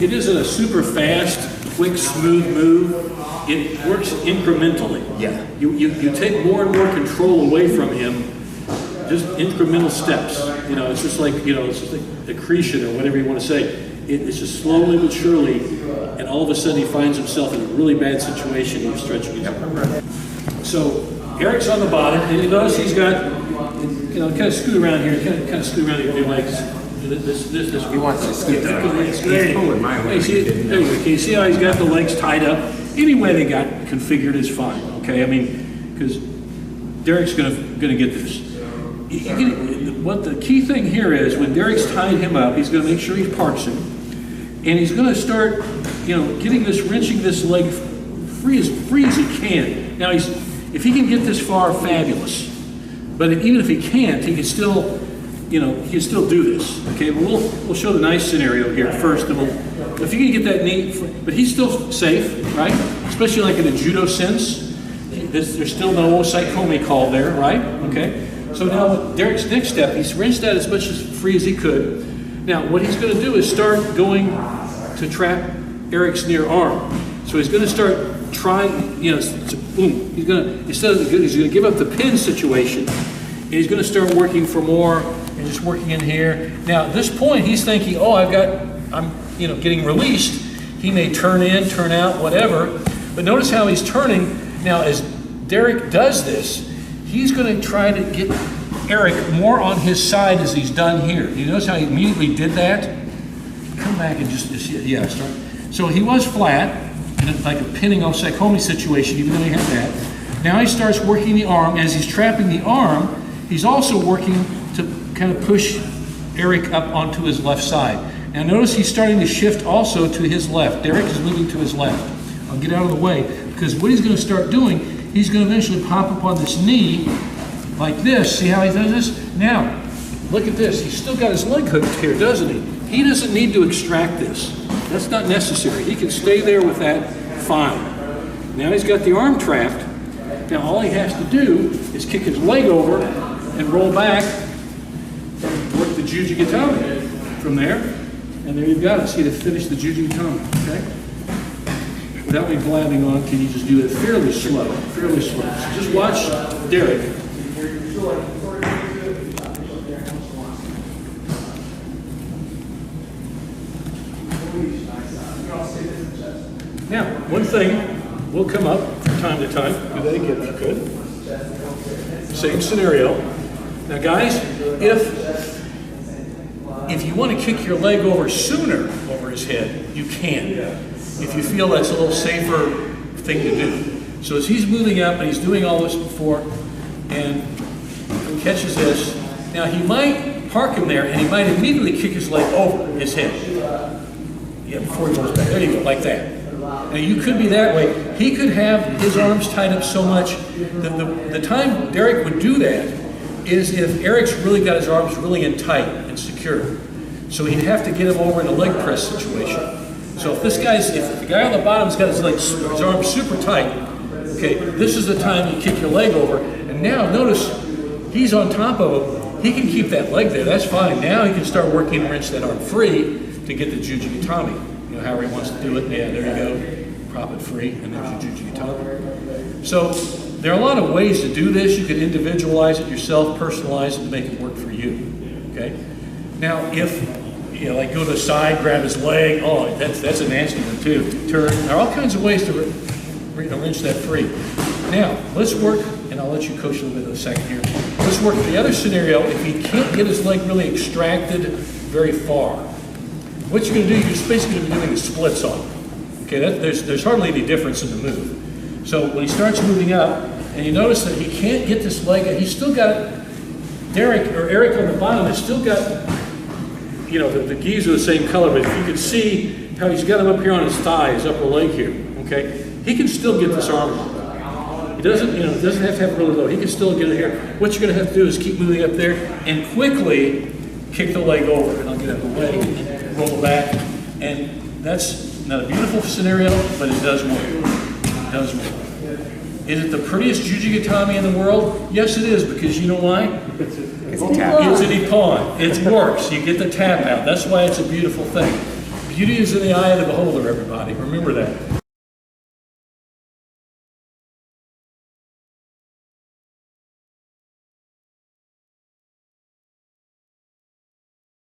it isn't a super fast, quick, smooth move. It works incrementally. Yeah. You take more and more control away from him, just incremental steps. You know, it's just like, you know, it's just like accretion or whatever you want to say. It's just slowly but surely, and all of a sudden he finds himself in a really bad situation. He's stretching his arm. So Eric's on the bottom, and you notice he's got, you know, kind of scoot around here, kind of scoot around your legs. This. He wants to scoot down. He's pulling my way. There you go. Can you see how he's got the legs tied up? Any way they got configured is fine. Okay, I mean, because Derek's gonna get this. What the key thing here is, when Derek's tied him up, he's gonna make sure he parks him, and he's gonna start, you know, wrenching this leg free as he can. Now if he can get this far, fabulous. But even if he can't, he can still, you know, he can still do this. Okay, well, we'll show the nice scenario here first, and if you can get that knee, but he's still safe, right? Especially like in a judo sense, there's still no psychome call there, right? Okay. So now Derek's next step, he's wrenched that as much as free as he could. Now what he's going to do is start going to trap Eric's near arm. So he's going to start trying, you know, boom. He's going to give up the pin situation, and he's going to start working for more and just working in here. Now at this point he's thinking, oh, I'm you know, getting released. He may turn in, turn out, whatever. But notice how he's turning. Now as Derek does this, he's going to try to get Eric more on his side as he's done here. You notice how he immediately did that? Come back and just yeah, start. So he was flat, in like a pinning off psychome situation, even though he had that. Now he starts working the arm. As he's trapping the arm, he's also working to kind of push Eric up onto his left side. Now notice he's starting to shift also to his left. Derek is moving to his left. I'll get out of the way, because what he's going to start doing, he's going to eventually pop up on this knee like this. See how he does this? Now, look at this. He's still got his leg hooked here, doesn't he? He doesn't need to extract this. That's not necessary. He can stay there with that fine. Now he's got the arm trapped. Now all he has to do is kick his leg over and roll back and work the Juji Gatame from there. And there you've got it. See, to finish the Juji Gatame, okay? Without me blabbing on, can you just do it fairly slow, fairly slow. So just watch Derek. Now, one thing will come up from time to time. Do that again if you could. Same scenario. Now guys, if you want to kick your leg over sooner over his head, you can. If you feel that's a little safer thing to do. So as he's moving up and he's doing all this before and he catches this, now he might park him there and he might immediately kick his leg over his head. Yeah, before he goes back. There you go, like that. Now you could be that way. He could have his arms tied up so much that the time Derek would do that is if Eric's really got his arms really in tight and secure. So he'd have to get him over in a leg press situation. So if the guy on the bottom's got his arms super tight, okay, this is the time you kick your leg over. And now notice he's on top of him. He can keep that leg there. That's fine. Now he can start working and wrench that arm free to get the Juji Gatame. You know, however he wants to do it. Yeah, there you go. Prop it free, and there's your Juji Gatame. So there are a lot of ways to do this. You can individualize it yourself, personalize it, and make it work for you. Okay. Now, if you know, like go to the side, grab his leg. Oh, that's a nasty one too. Turn. There are all kinds of ways to wrench that free. Now, let's work, and I'll let you coach a little bit in a second here. Let's work the other scenario. If he can't get his leg really extracted very far, what you're going to do, you're just basically going to be doing splits on him. Okay, there's hardly any difference in the move. So when he starts moving up, and you notice that he can't get this leg, he's still got Eric on the bottom has still got, you know, the gis are the same color, but if you can see how he's got him up here on his thigh, his upper leg here, okay? He can still get this arm up. He doesn't, you know, doesn't have to have it really low. He can still get it here. What you're going to have to do is keep moving up there and quickly kick the leg over. And I'll get out of the way and roll back. And that's not a beautiful scenario, but it does work. It does work. Is it the prettiest Juji Gatame in the world? Yes, it is, because you know why? It's a tap. It's an ippon. It works. You get the tap out. That's why it's a beautiful thing. Beauty is in the eye of the beholder, everybody. Remember that.